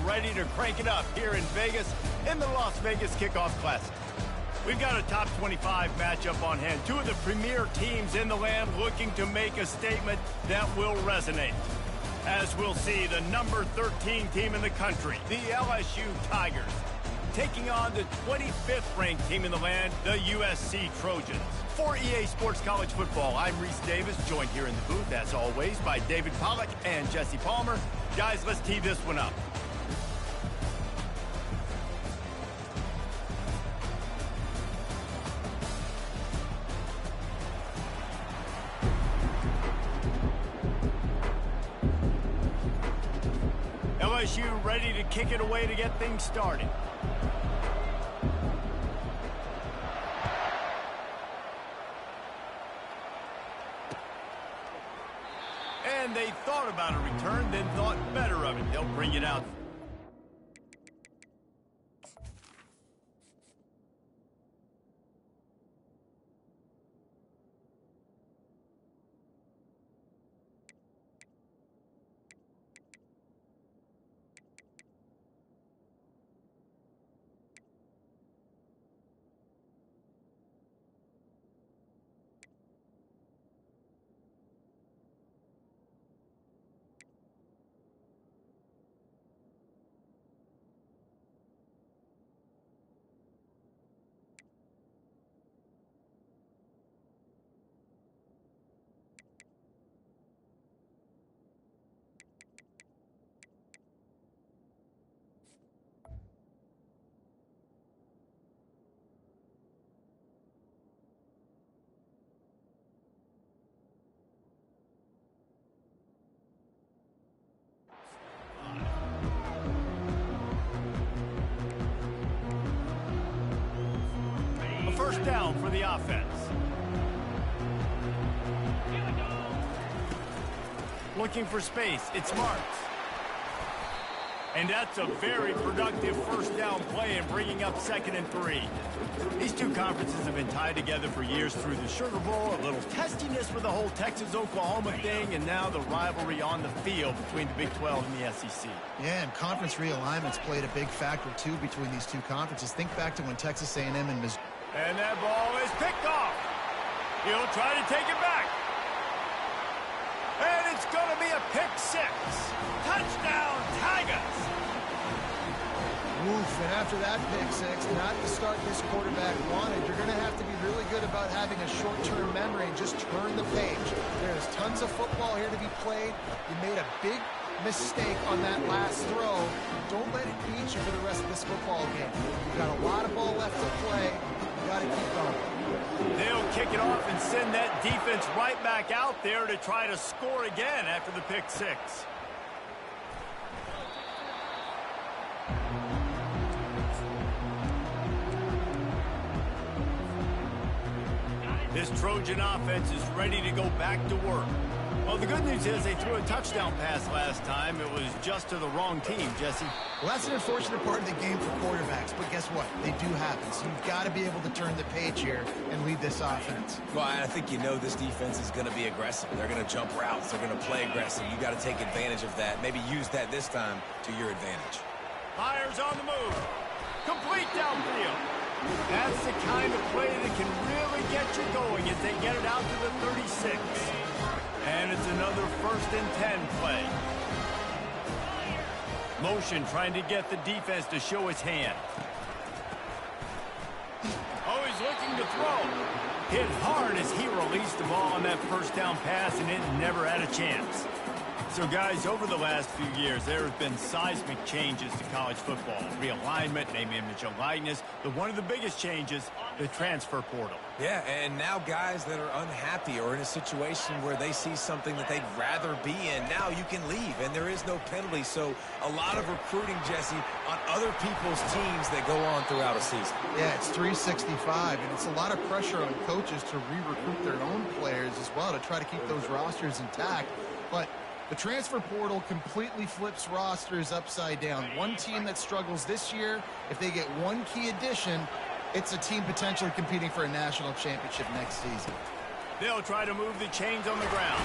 ready to crank it up here in Vegas in the Las Vegas Kickoff Classic. We've got a top 25 matchup on hand. Two of the premier teams in the land looking to make a statement that will resonate. As we'll see, the number 13 team in the country, the LSU Tigers, taking on the 25th ranked team in the land, the USC Trojans. For EA Sports College Football, I'm Reese Davis, joined here in the booth, as always, by David Pollack and Jesse Palmer. Guys, let's tee this one up. LSU ready to kick it away to get things started. And they thought about a return, then thought better of it. They'll bring it out. First down for the offense. Looking for space. It's Marks. And that's a very productive first down play and bringing up 2nd and 3. These two conferences have been tied together for years through the Sugar Bowl, a little testiness with the whole Texas-Oklahoma thing, and now the rivalry on the field between the Big 12 and the SEC. Yeah, and conference realignments played a big factor, too, between these two conferences. Think back to when Texas A&M and Missouri. And that ball is picked off. He'll try to take it back. And it's going to be a pick 6. Touchdown, Tigers. Oof, and after that pick 6, not the start this quarterback wanted. You're going to have to be really good about having a short-term memory and just turn the page. There's tons of football here to be played. You made a big mistake on that last throw. Don't let it beat you for the rest of this football game. You've got a lot of ball left to play. Got to keep going. They'll kick it off and send that defense right back out there to try to score again after the pick 6. This Trojan offense is ready to go back to work. Well, the good news is they threw a touchdown pass last time. It was just to the wrong team, Jesse. Well, that's an unfortunate part of the game for quarterbacks, but guess what? They do happen, so you've got to be able to turn the page here and lead this offense. Well, I think you know this defense is going to be aggressive. They're going to jump routes. They're going to play aggressive. You got to take advantage of that. Maybe use that this time to your advantage. Myers on the move. Complete downfield. That's the kind of play that can really get you going as they get it out to the 36. And it's another 1st and 10 play. Motion trying to get the defense to show his hand. Oh, he's looking to throw. Hit hard as he released the ball on that first down pass, and it never had a chance. So, guys, over the last few years, there have been seismic changes to college football. Realignment, name, image, and likeness. But one of the biggest changes, the transfer portal. Yeah, and now guys that are unhappy or in a situation where they see something that they'd rather be in, now you can leave, and there is no penalty. So a lot of recruiting, Jesse, on other people's teams that go on throughout a season. Yeah, it's 365, and it's a lot of pressure on coaches to re-recruit their own players as well to try to keep those rosters intact. But the transfer portal completely flips rosters upside down. One team that struggles this year, if they get one key addition, it's a team potentially competing for a national championship next season. They'll try to move the chains on the ground.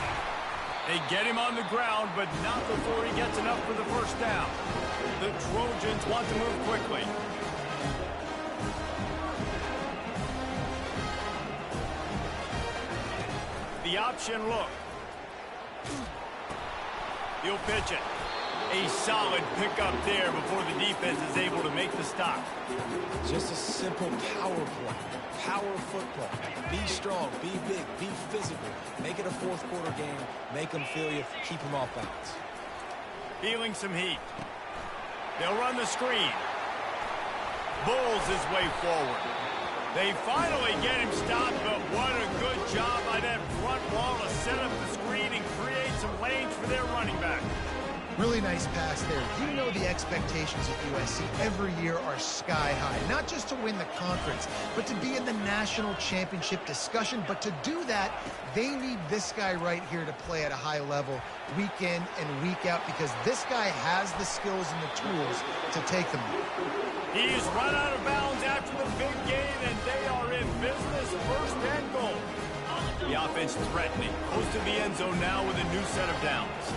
They get him on the ground, but not before he gets enough for the first down. The Trojans want to move quickly. The option look. He'll pitch it. A solid pickup there before the defense is able to make the stop. Just a simple power play. Power football. Be strong, be big, be physical. Make it a fourth quarter game. Make them feel you. Keep them off balance. Feeling some heat. They'll run the screen. Bulls his way forward. They finally get him stopped, but what a good job by that front wall to set up the screen and create some lanes for their running back. Really nice pass there. You know the expectations at USC every year are sky high. Not just to win the conference, but to be in the national championship discussion. But to do that, they need this guy right here to play at a high level week in and week out, because this guy has the skills and the tools to take them. He's run out of bounds after the big gain, and they are in business. First and goal. The offense threatening. Close to the end zone now with a new set of downs.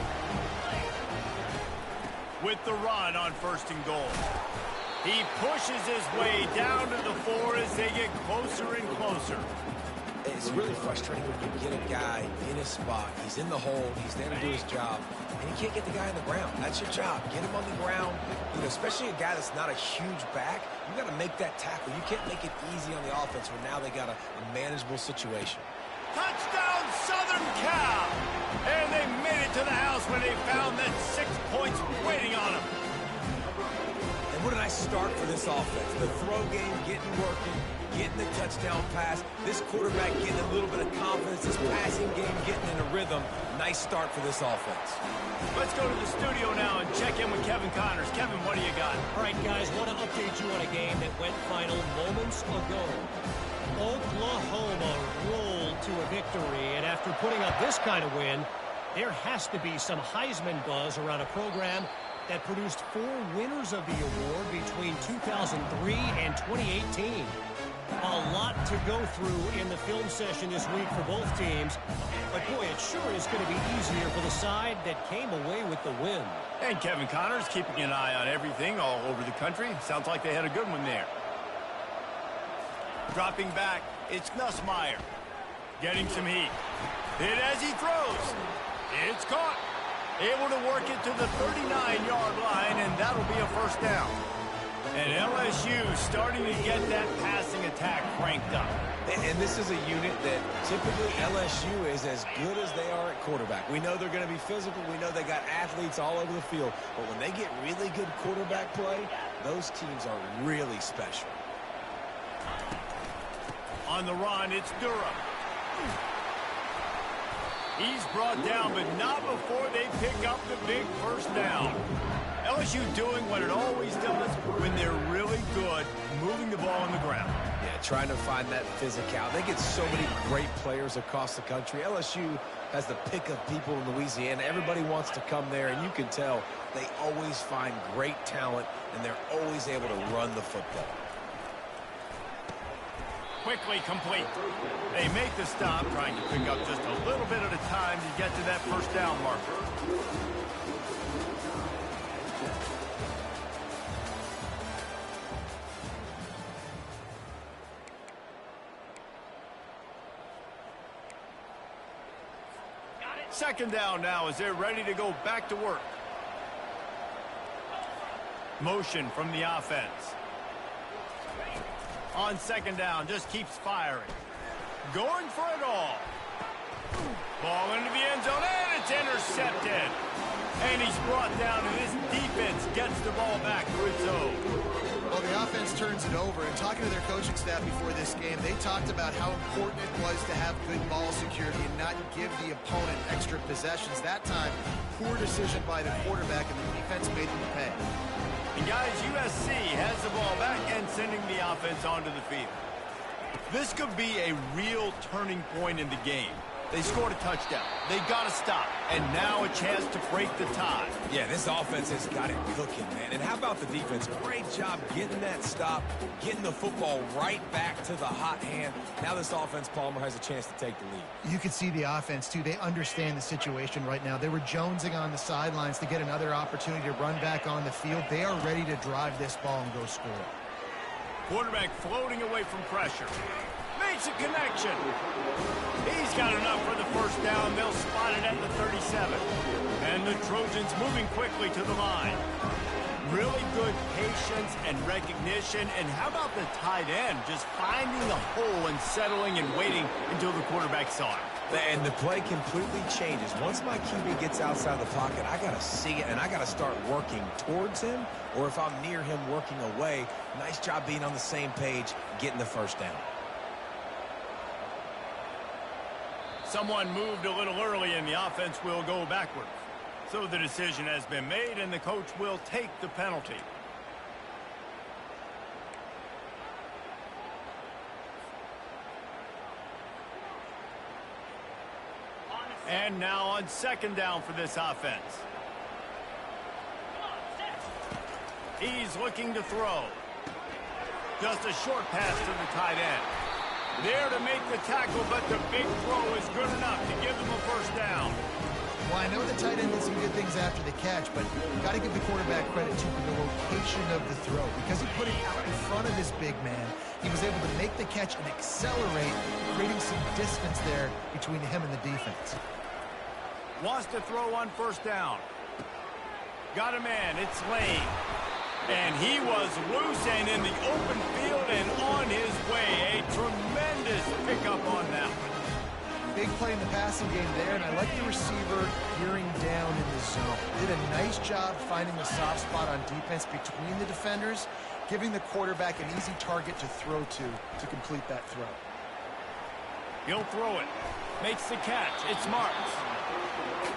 With the run on first and goal. He pushes his way down to the 4 as they get closer and closer. It's really frustrating when you get a guy in his spot. He's in the hole. He's there to do his job. And you can't get the guy on the ground. That's your job. Get him on the ground. You know, especially a guy that's not a huge back. You got to make that tackle. You can't make it easy on the offense when now they got a manageable situation. Touchdown, Southern Cal! And they made it to the house when they found that 6 points waiting on them. And what a nice start for this offense. The throw game getting working, getting the touchdown pass. This quarterback getting a little bit of confidence. This passing game getting in a rhythm. Nice start for this offense. Let's go to the studio now and check in with Kevin Connors. Kevin, what do you got? All right, guys, want to update you on a game that went final moments ago. Oklahoma rolled to a victory, and after putting up this kind of win, there has to be some Heisman buzz around a program that produced 4 winners of the award between 2003 and 2018. A lot to go through in the film session this week for both teams, but boy, it sure is going to be easier for the side that came away with the win. And Kevin Connors keeping an eye on everything all over the country. Sounds like they had a good one there. Dropping back, it's Nussmeier. Getting some heat. Hit as he throws. It's caught. Able to work it to the 39-yard line, and that'll be a first down. And LSU starting to get that passing attack cranked up. And this is a unit that typically LSU is as good as they are at quarterback. We know they're going to be physical. We know they got athletes all over the field. But when they get really good quarterback play, those teams are really special. On the run, it's Durham. He's brought down, but not before they pick up the big first down. LSU doing what it always does when they're really good, moving the ball on the ground. Yeah, trying to find that physicality. They get so many great players across the country. LSU has the pick of people in Louisiana. Everybody wants to come there, and you can tell they always find great talent, and they're always able to run the football. Quickly complete. They make the stop, trying to pick up just a little bit at a time to get to that first down marker. Second down now as they're ready to go back to work. Motion from the offense. On second down, just keeps firing. Going for it all. Ball into the end zone, and it's intercepted. And he's brought down, and his defense gets the ball back to its own. Well, the offense turns it over, and talking to their coaching staff before this game, they talked about how important it was to have good ball security and not give the opponent extra possessions. That time, poor decision by the quarterback, and the defense made them pay. And guys, USC has the ball back and sending the offense onto the field. This could be a real turning point in the game. They scored a touchdown. They got to stop. And now a chance to break the tie. Yeah, this offense has got it cooking, man. And how about the defense? Great job getting that stop, getting the football right back to the hot hand. Now this offense, Palmer, has a chance to take the lead. You can see the offense, too. They understand the situation right now. They were jonesing on the sidelines to get another opportunity to run back on the field. They are ready to drive this ball and go score. Quarterback floating away from pressure. Makes a connection. He's got enough for the first down. They'll spot it at the 37. And the Trojans moving quickly to the line. Really good patience and recognition. And how about the tight end just finding the hole and settling and waiting until the quarterback saw it. And the play completely changes. Once my QB gets outside the pocket, I got to see it, and I got to start working towards him, or if I'm near him, working away. Nice job being on the same page, getting the first down. Someone moved a little early, and the offense will go backwards. So the decision has been made, and the coach will take the penalty. And now on second down for this offense. He's looking to throw. Just a short pass to the tight end. There to make the tackle, but the big throw is good enough to give them a first down. Well, I know the tight end did some good things after the catch, but got to give the quarterback credit, too, for the location of the throw. Because he put it out in front of his big man, he was able to make the catch and accelerate, creating some distance there between him and the defense. Wants to throw on first down. Got a man. It's Lane. And he was loose and in the open field and on his way. A tremendous pickup on that one. Big play in the passing game there, and I like the receiver gearing down in the zone. Did a nice job finding the soft spot on defense between the defenders, giving the quarterback an easy target to throw to complete that throw. He'll throw it. Makes the catch. It's Marks.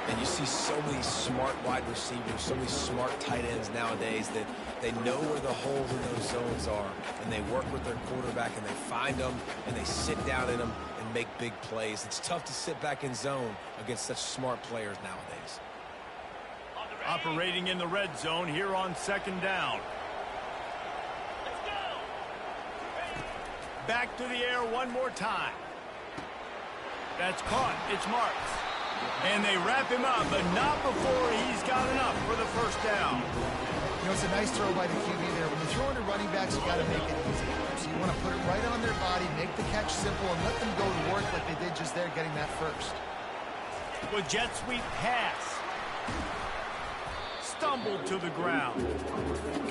And you see so many smart wide receivers, so many smart tight ends nowadays that they know where the holes in those zones are, and they work with their quarterback, and they find them, and they sit down in them and make big plays. It's tough to sit back in zone against such smart players nowadays. Operating in the red zone here on second down. Back to the air one more time. That's caught. It's Marks. And they wrap him up, but not before he's got enough for the first down. You know, it's a nice throw by the QB there. When you throw into running backs, you got to make it easy. So you want to put it right on their body, make the catch simple, and let them go to work like they did just there, getting that first. With jet sweep pass. Stumbled to the ground.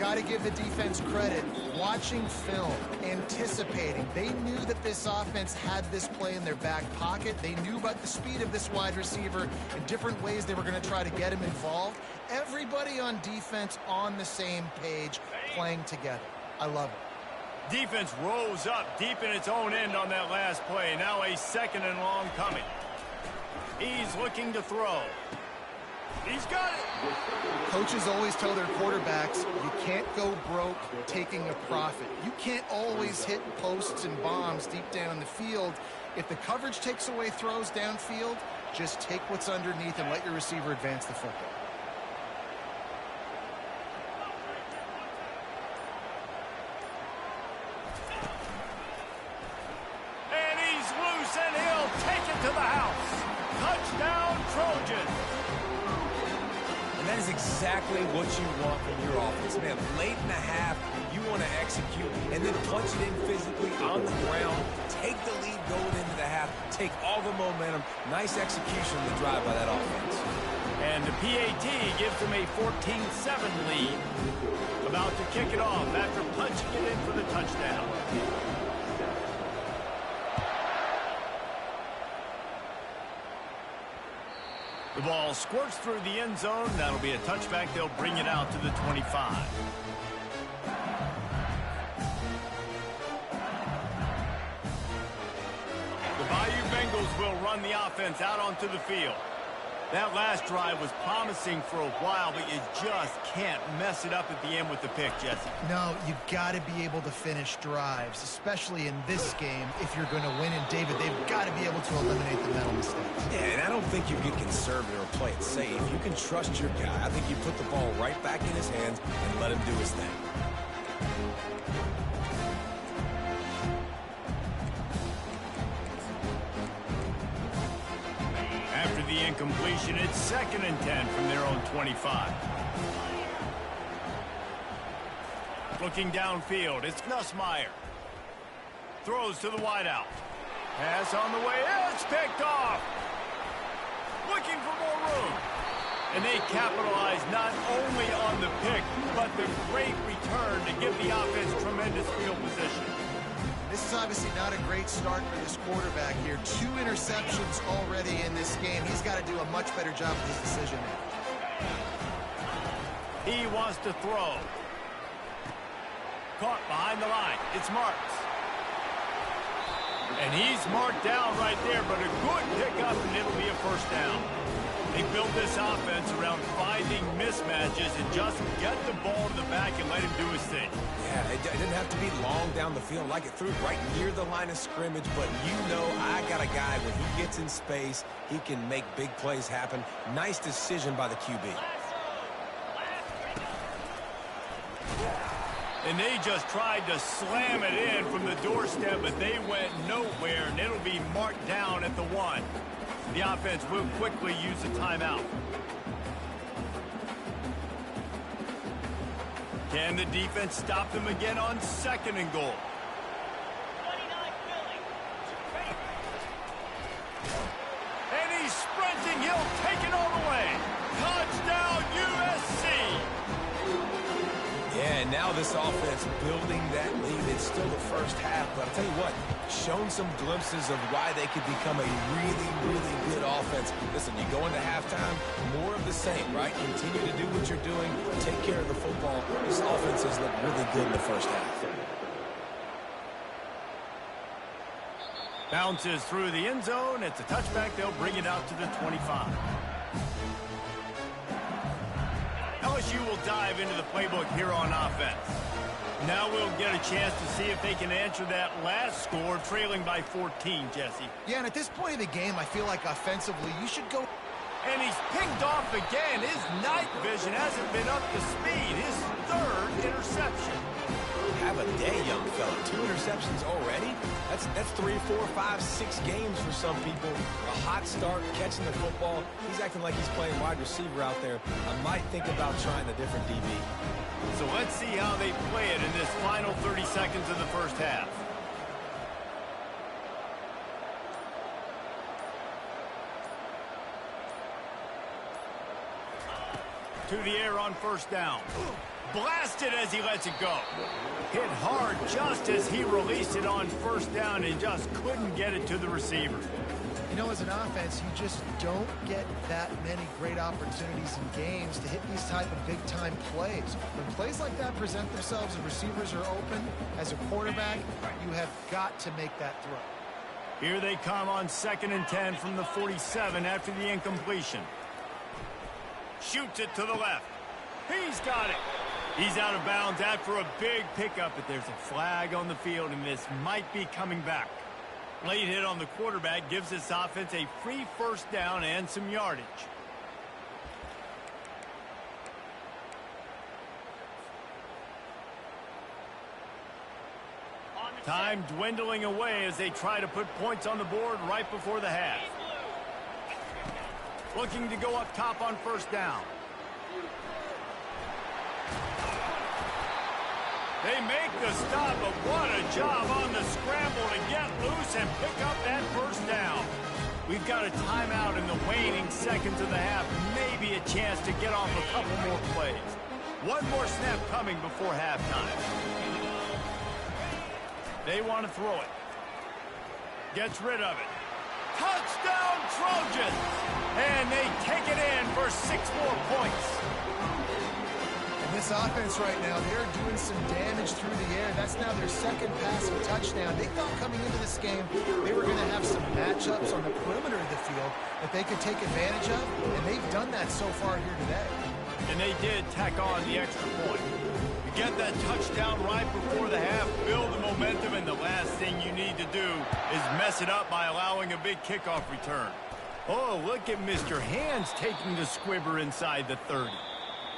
Got to give the defense credit. Watching film, anticipating. They knew that this offense had this play in their back pocket. They knew about the speed of this wide receiver and different ways they were going to try to get him involved. Everybody on defense on the same page, playing together. I love it. Defense rose up deep in its own end on that last play. Now a second and long coming. He's looking to throw. He's got it. Coaches always tell their quarterbacks, you can't go broke taking a profit. You can't always hit posts and bombs deep down in the field. If the coverage takes away throws downfield, just take what's underneath and let your receiver advance the football. And he's loose, and he'll take it to the house. Touchdown, Trojans. And that is exactly what you want from your offense, man. Late in the half, you want to execute and then punch it in physically on the ground. Take the lead going into the half. Take all the momentum. Nice execution of the drive by that offense. And the PAT gives them a 14-7 lead. About to kick it off after punching it in for the touchdown. The ball squirts through the end zone. That'll be a touchback. They'll bring it out to the 25. The Bayou Bengals will run the offense out onto the field. That last drive was promising for a while, but you just can't mess it up at the end with the pick, Jesse. No, you've got to be able to finish drives, especially in this game. If you're going to win, and David, they've got to be able to eliminate the mental mistakes. Yeah, and I don't think you get conservative or play it safe. You can trust your guy. I think you put the ball right back in his hands and let him do his thing. After the incompletion, it's 2nd and 10 from their own 25. Looking downfield, it's Nussmeier. Throws to the wideout. Pass on the way, it's picked off. Looking for more room. And they capitalize not only on the pick, but the great return to give the offense tremendous field position. This is obviously not a great start for this quarterback here. 2 interceptions already in this game. He's got to do a much better job with his decision. He wants to throw. Caught behind the line. It's Marks. And he's marked down right there, but a good pickup, and it'll be a first down. They built this offense around finding mismatches and just get the ball to the back and let him do his thing. Yeah, it didn't have to be long down the field. Like it threw right near the line of scrimmage, but you know I got a guy, when he gets in space, he can make big plays happen. Nice decision by the QB. And they just tried to slam it in from the doorstep, but they went nowhere, and it'll be marked down at the 1. The offense will quickly use a timeout. Can the defense stop them again on 2nd and goal? And he's sprinting. He'll take it all the way. Touchdown, USC. Yeah, and now this offense building that lead. It's still the first half, but I'll tell you what, shown some glimpses of why they could become a really, really good offense. Listen, you go into halftime, more of the same, right? Continue to do what you're doing, take care of the football. This offense has looked really good in the first half. Bounces through the end zone. It's a touchback. They'll bring it out to the 25. LSU will dive into the playbook here on offense. Now we'll get a chance to see if they can answer that last score, trailing by 14, Jesse. Yeah, and at this point in the game, I feel like offensively, you should go. And he's picked off again. His night vision hasn't been up to speed. His 3rd interception. Have a day, young fella. 2 interceptions already? That's 3, 4, 5, 6 games for some people. A hot start, catching the football. He's acting like he's playing wide receiver out there. I might think about trying a different DB. So let's see how they play it in this final 30 seconds of the first half. To the air on first down. Blasted as he lets it go. Hit hard just as he released it on first down and just couldn't get it to the receiver. You know, as an offense, you just don't get that many great opportunities in games to hit these type of big-time plays. When plays like that present themselves and receivers are open, as a quarterback, you have got to make that throw. Here they come on 2nd and 10 from the 47 after the incompletion. Shoots it to the left. He's got it. He's out of bounds after a big pickup, but there's a flag on the field, and this might be coming back. Late hit on the quarterback gives this offense a free first down and some yardage. Time dwindling away as they try to put points on the board right before the half. Looking to go up top on first down. They make the stop, but what a job on the scramble to get loose and pick up that first down. We've got a timeout in the waning seconds of the half. Maybe a chance to get off a couple more plays. One more snap coming before halftime. They want to throw it. Gets rid of it. Touchdown, Trojans! And they take it in for 6 more points. And this offense right now, they're doing some damage through the air. That's now their second passing touchdown. They thought coming into this game they were going to have some matchups on the perimeter of the field that they could take advantage of, and they've done that so far here today. And they did tack on the extra point. You get that touchdown right before the half, build the momentum, and the last thing you need to do is mess it up by allowing a big kickoff return. Oh, look at Mr. Hands taking the squibber inside the 30.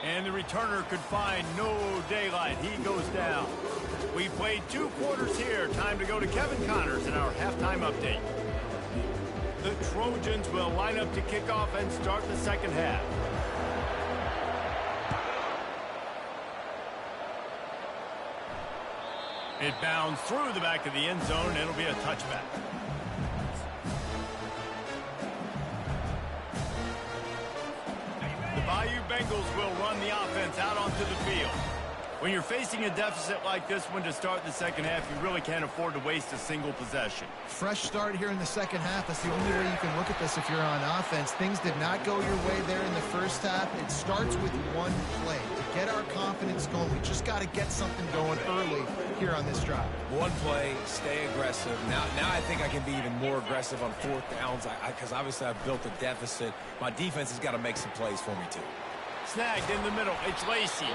And the returner could find no daylight. He goes down. We played 2 quarters here. Time to go to Kevin Connors in our halftime update. The Trojans will line up to kick off and start the second half. It bounds through the back of the end zone, and it'll be a touchback. The Bayou Bengals will run the offense out onto the field. When you're facing a deficit like this one to start the second half, you really can't afford to waste a single possession. Fresh start here in the second half. That's the only way you can look at this if you're on offense. Things did not go your way there in the first half. It starts with one play. To get our confidence going, we just got to get something going early here on this drive. One play, stay aggressive. Now I think I can be even more aggressive on 4th downs because obviously I've built a deficit. My defense has got to make some plays for me too. Snagged in the middle. It's Lacey.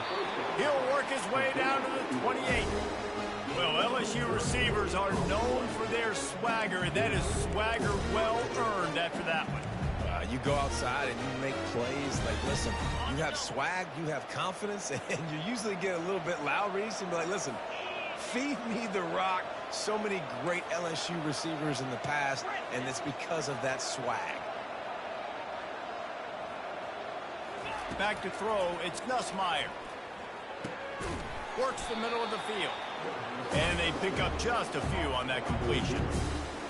He'll work his way down to the 28. Well, LSU receivers are known for their swagger, and that is swagger well earned after that one. You go outside and you make plays. Like, listen, you have swag, you have confidence, and you usually get a little bit loud. Reese and be like, listen, feed me the rock. So many great LSU receivers in the past, and it's because of that swag. Back to throw, it's Nussmeier. Works the middle of the field. And they pick up just a few on that completion.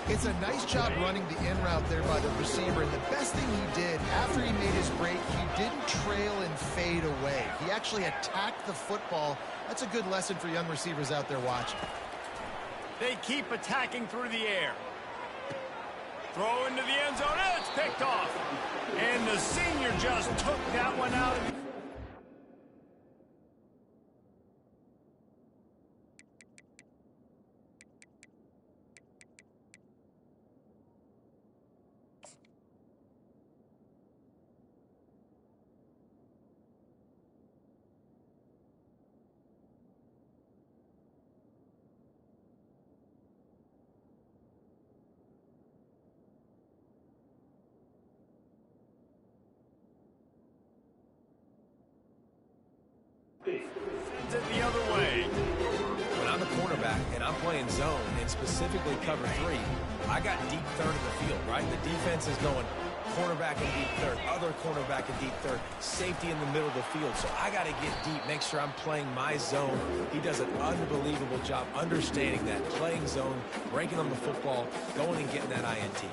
It's a nice job running the in route there by the receiver. And the best thing he did after he made his break, he didn't trail and fade away. He actually attacked the football. That's a good lesson for young receivers out there watching. They keep attacking through the air. Throw into the end zone. It's picked off. And the senior just took that one out of the... Sends it the other way. When I'm the cornerback and I'm playing zone and specifically cover 3, I got deep third of the field, right? The defense is going cornerback in deep third, other cornerback in deep third, safety in the middle of the field. So I got to get deep, make sure I'm playing my zone. He does an unbelievable job understanding that, playing zone, breaking on the football, going and getting that INT.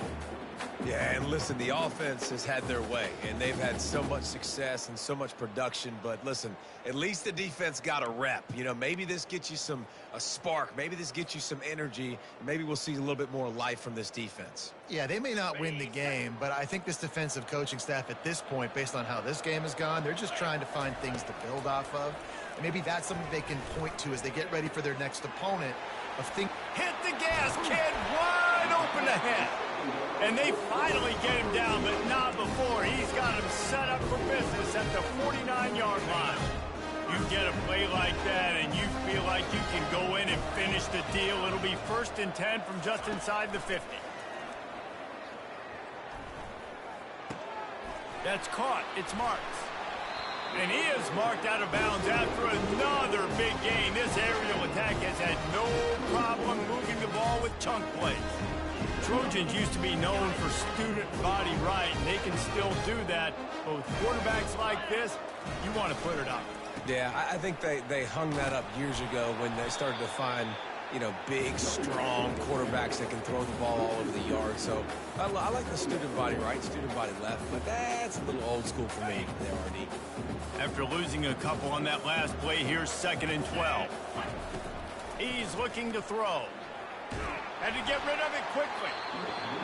Yeah, and listen, the offense has had their way, and they've had so much success and so much production. But listen, at least the defense got a rep. You know, maybe this gets you a spark. Maybe this gets you some energy. Maybe we'll see a little bit more life from this defense. Yeah, they may not win the game, but I think this defensive coaching staff at this point, based on how this game has gone, they're just trying to find things to build off of. And maybe that's something they can point to as they get ready for their next opponent. Hit the gas, kid, wide open ahead. And they finally get him down, but not before. He's got him set up for business at the 49-yard line. You get a play like that, and you feel like you can go in and finish the deal. It'll be 1st and 10 from just inside the 50. That's caught. It's Marks. And he is marked out of bounds after another big gain. This aerial attack has had no problem moving the ball with chunk plays. Trojans used to be known for student body right, and they can still do that. But with quarterbacks like this, you want to put it up. Yeah, I think they hung that up years ago when they started to find, you know, big, strong quarterbacks that can throw the ball all over the yard. So I like the student body right, student body left, but that's a little old school for me, the RD. After losing a couple on that last play, here's 2nd and 12. He's looking to throw. Had to get rid of it quickly.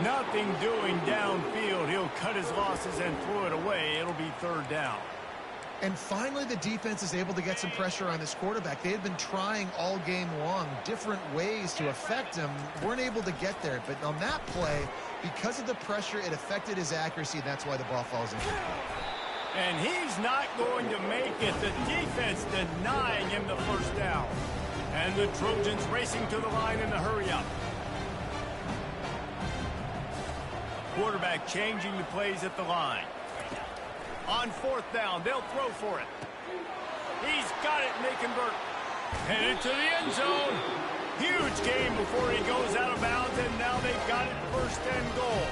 Nothing doing downfield. He'll cut his losses and throw it away. It'll be 3rd down. And finally, the defense is able to get some pressure on this quarterback. They had been trying all game long different ways to affect him. Weren't able to get there. But on that play, because of the pressure, it affected his accuracy. That's why the ball falls in. And he's not going to make it. The defense denying him the first down. And the Trojans racing to the line in the hurry-up. Quarterback changing the plays at the line. On fourth down, they'll throw for it. He's got it, and they convert. Headed to the end zone. Huge game before he goes out of bounds, and now they've got it first and goal.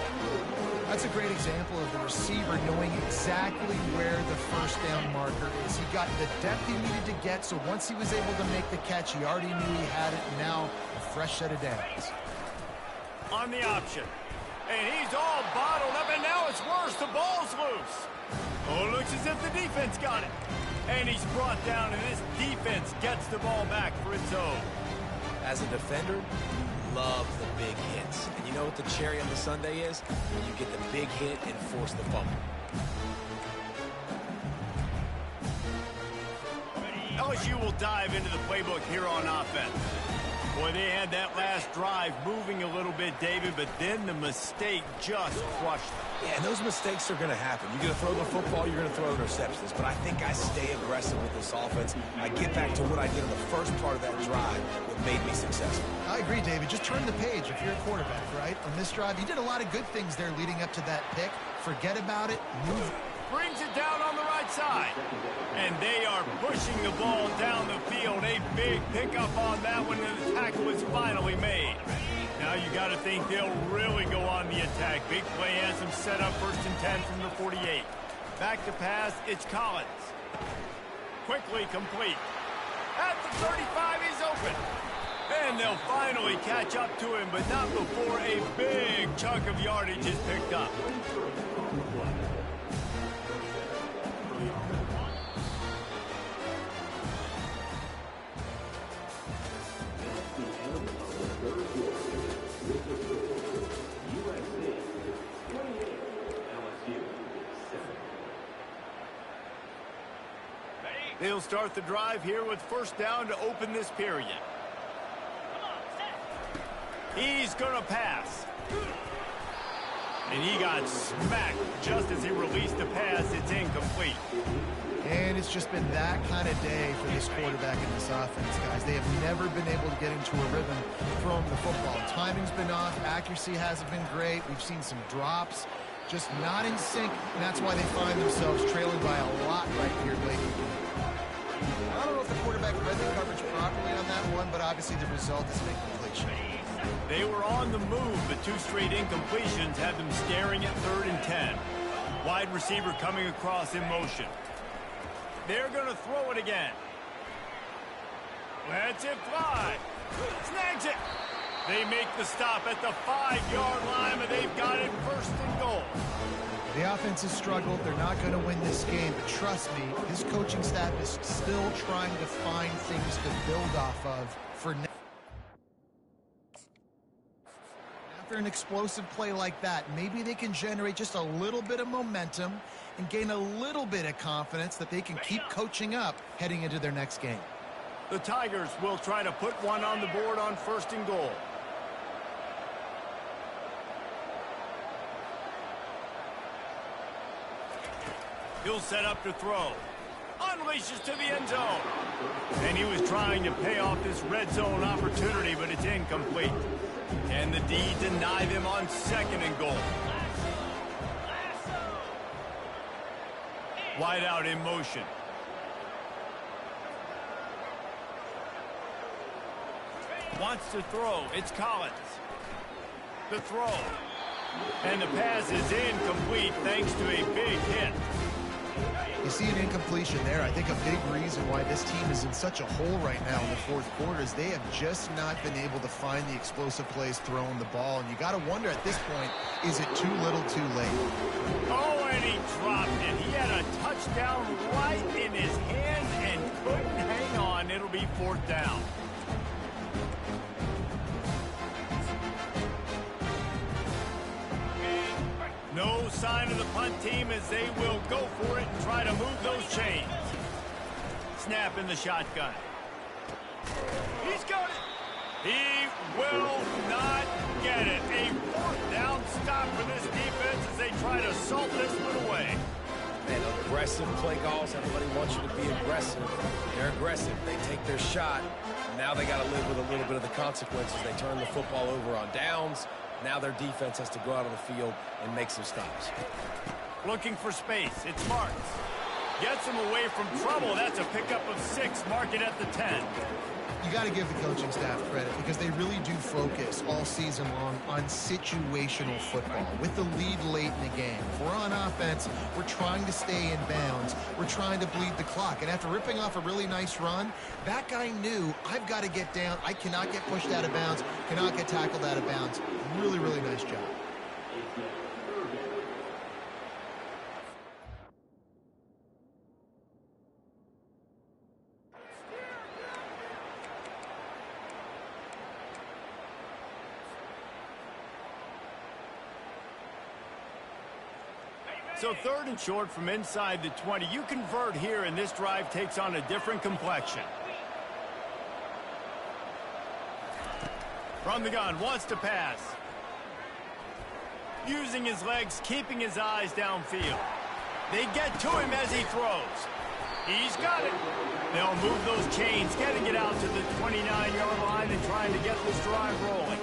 That's a great example of the receiver knowing exactly where the first down marker is. He got the depth he needed to get, so once he was able to make the catch, he already knew he had it, and now a fresh set of downs. On the option. And he's all bottled up, and now it's worse. The ball's loose. Oh, it looks as if the defense got it. And he's brought down, and this defense gets the ball back for its own. As a defender, you love the big hits. And you know what the cherry on the sundae is? When you get the big hit and force the fumble. LSU will dive into the playbook here on offense. Boy, they had that last drive moving a little bit, David, but then the mistake just crushed them. Yeah, and those mistakes are going to happen. You're going to throw the football, you're going to throw interceptions. But I think I stay aggressive with this offense. I get back to what I did in the first part of that drive, what made me successful. I agree, David. Just turn the page if you're a quarterback, right? On this drive, you did a lot of good things there leading up to that pick. Forget about it. Move. Brings it down on the right side. And they are pushing the ball down the field. A big pickup on that one, and the tackle is finally made. Now you got to think they'll really go on the attack. Big play has them set up 1st and 10 from the 48. Back to pass, it's Collins. Quickly complete. At the 35, he's open. And they'll finally catch up to him, but not before a big chunk of yardage is picked up. They'll start the drive here with first down to open this period. He's going to pass. And he got smacked just as he released the pass. It's incomplete. And it's just been that kind of day for this quarterback in this offense, guys. They have never been able to get into a rhythm throwing the football. Timing's been off. Accuracy hasn't been great. We've seen some drops. Just not in sync, and that's why they find themselves trailing by a lot right here late in the game. I don't know if the quarterback read the coverage properly on that one, but obviously the result is an incompletion. They were on the move, but 2 straight incompletions had them staring at 3rd and 10. Wide receiver coming across in motion. They're going to throw it again. Lets it fly. Snags it. They make the stop at the 5-yard line, but they've got it 1st and goal. The offense has struggled. They're not going to win this game, but trust me, his coaching staff is still trying to find things to build off of for now. After an explosive play like that, maybe they can generate just a little bit of momentum and gain a little bit of confidence that they can keep coaching up heading into their next game. The Tigers will try to put one on the board on 1st and goal. He'll set up to throw. Unleashes to the end zone. And he was trying to pay off this red zone opportunity, but it's incomplete. And the D deny them on 2nd and goal. Wide out in motion. Wants to throw. It's Collins. The throw. And the pass is incomplete thanks to a big hit. You see an incompletion there. I think a big reason why this team is in such a hole right now in the 4th quarter is they have just not been able to find the explosive plays throwing the ball. And you got to wonder at this point, is it too little too late? Oh, and he dropped it. He had a touchdown right in his hand and couldn't hang on. It'll be 4th down. No sign of the punt team as they will go for it and try to move those chains. Snap in the shotgun. He's got it. He will not get it. A fourth down stop for this defense as they try to salt this one away. Man, aggressive play calls. Everybody wants you to be aggressive. They're aggressive. They take their shot. Now they got to live with a little bit of the consequences. They turn the football over on downs. Now their defense has to go out on the field and make some stops. Looking for space. It's Marks. Gets him away from trouble. That's a pickup of 6. Mark it at the 10. You got to give the coaching staff credit because they really do focus all season long on situational football with the lead late in the game. If we're on offense, we're trying to stay in bounds. We're trying to bleed the clock. And after ripping off a really nice run, that guy knew, I've got to get down. I cannot get pushed out of bounds, cannot get tackled out of bounds. Really, really nice job. So 3rd and short from inside the 20. You convert here, and this drive takes on a different complexion. From the gun, wants to pass. Using his legs, keeping his eyes downfield. They get to him as he throws. He's got it. They'll move those chains, getting it out to the 29-yard line and trying to get this drive rolling.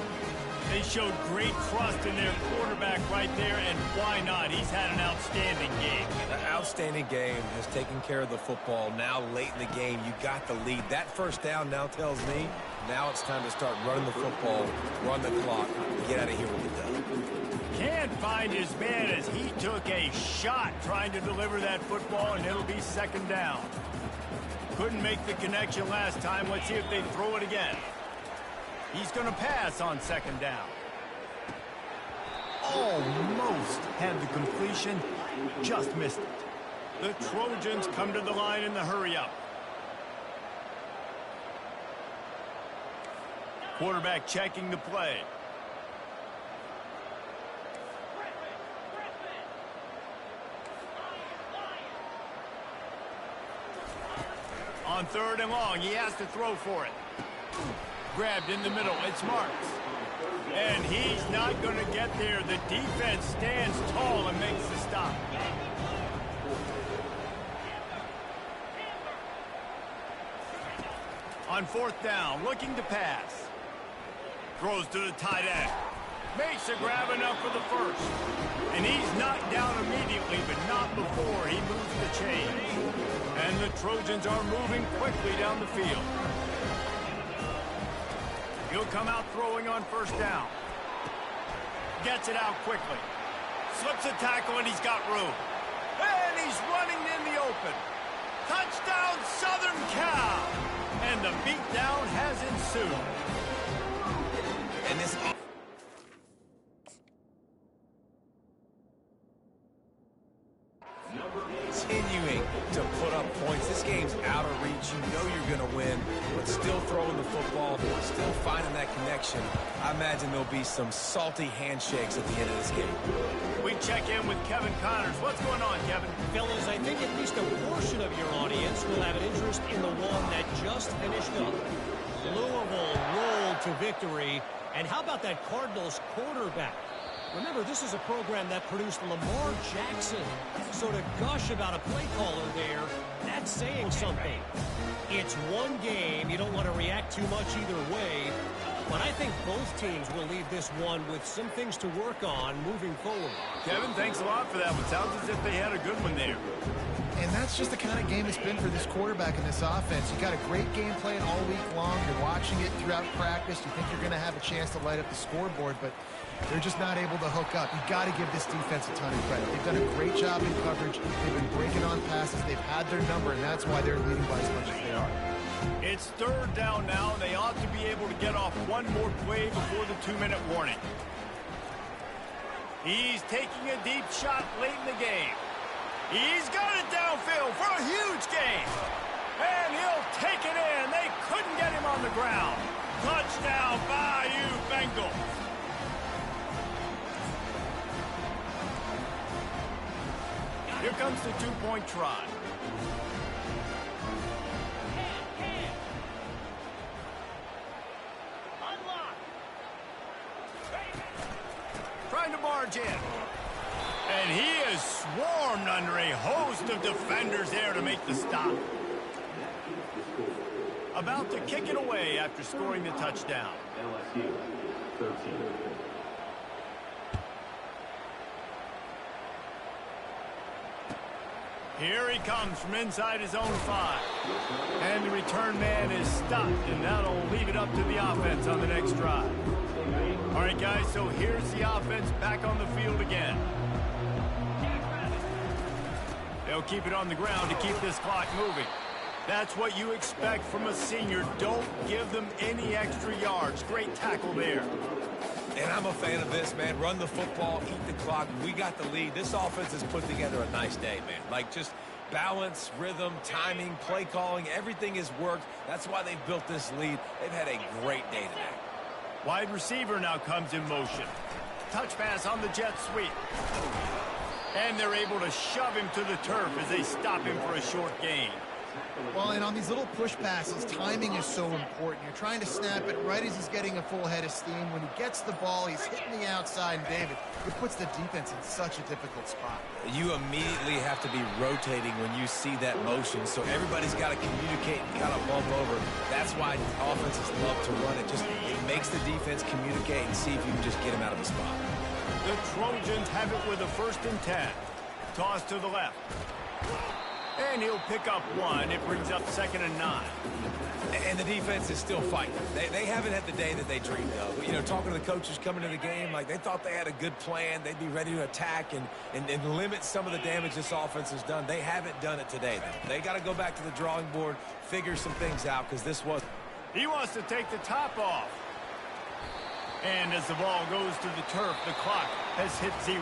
They showed great trust in their quarterback right there, and why not? He's had an outstanding game. An outstanding game, has taken care of the football. Now, late in the game, you got the lead. That first down now tells me now it's time to start running the football, run the clock, get out of here with it done. Can't find his man as he took a shot trying to deliver that football, and it'll be 2nd down. Couldn't make the connection last time. Let's see if they throw it again. He's going to pass on 2nd down. Almost had the completion, just missed it. The Trojans come to the line in the hurry-up. Quarterback checking the play. On 3rd and long, he has to throw for it. Grabbed in the middle, it's Marks. And he's not going to get there. The defense stands tall and makes the stop. On 4th down, looking to pass. Throws to the tight end. Makes a grab enough for the first. And he's knocked down immediately, but not before he moves the chain. And the Trojans are moving quickly down the field. He'll come out throwing on 1st down. Gets it out quickly. Slips a tackle, and he's got room. And he's running in the open. Touchdown, Southern Cal! And the beatdown has ensued. And this continuing to put up points. This game's out of reach. You know you're going to win, but still throwing the football, still finding that connection. I imagine there'll be some salty handshakes at the end of this game. We check in with Kevin Connors. What's going on, Kevin? Fellas, I think at least a portion of your audience will have an interest in the one that just finished up. Louisville rolled to victory. And how about that Cardinals quarterback? Remember, this is a program that produced Lamar Jackson. So to gush about a play caller there, that's saying something. It's one game. You don't want to react too much either way. But I think both teams will leave this one with some things to work on moving forward. Kevin, thanks a lot for that one. Sounds as if they had a good one there. And that's just the kind of game it's been for this quarterback and this offense. You got a great game plan all week long. You're watching it throughout practice. You think you're going to have a chance to light up the scoreboard, but they're just not able to hook up. You got to give this defense a ton of credit. They've done a great job in coverage. They've been breaking on passes. They've had their number, and that's why they're leading by as much as they are. It's 3rd down now. They ought to be able to get off one more play before the 2-minute warning. He's taking a deep shot late in the game. He's got it downfield for a huge gain. And he'll take it in. They couldn't get him on the ground. Touchdown, Bayou Bengals. Here comes the two-point try. Trying to barge in. And he is swarmed under a host of defenders there to make the stop. About to kick it away after scoring the touchdown. LSU, 13. Here he comes from inside his own 5. And the return man is stopped, and that'll leave it up to the offense on the next drive. All right, guys, so here's the offense back on the field again. They'll keep it on the ground to keep this clock moving. That's what you expect from a senior. Don't give them any extra yards. Great tackle there. And I'm a fan of this, man. Run the football, eat the clock. We got the lead. This offense has put together a nice day, man. Like, just balance, rhythm, timing, play calling, everything has worked. That's why they've built this lead. They've had a great day today. Wide receiver now comes in motion. Touch pass on the jet sweep. And they're able to shove him to the turf as they stop him for a short gain. Well, and on these little push passes, timing is so important. You're trying to snap it right as he's getting a full head of steam. When he gets the ball, he's hitting the outside, and David, it puts the defense in such a difficult spot. You immediately have to be rotating when you see that motion, so everybody's got to communicate and kind of bump over. That's why offenses love to run it. It makes the defense communicate and see if you can just get him out of the spot. The Trojans have it with a 1st and 10. Toss to the left. And he'll pick up 1. It brings up 2nd and 9. And the defense is still fighting. They haven't had the day that they dreamed of. You know, talking to the coaches coming to the game, like they thought they had a good plan. They'd be ready to attack and limit some of the damage this offense has done. They haven't done it today, though. They got to go back to the drawing board, figure some things out, because this was... He wants to take the top off. And as the ball goes to the turf, the clock has hit 0.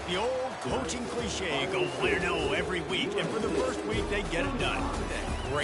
The old coaching cliche, go win or no every week. And for the first week, they get it done. Great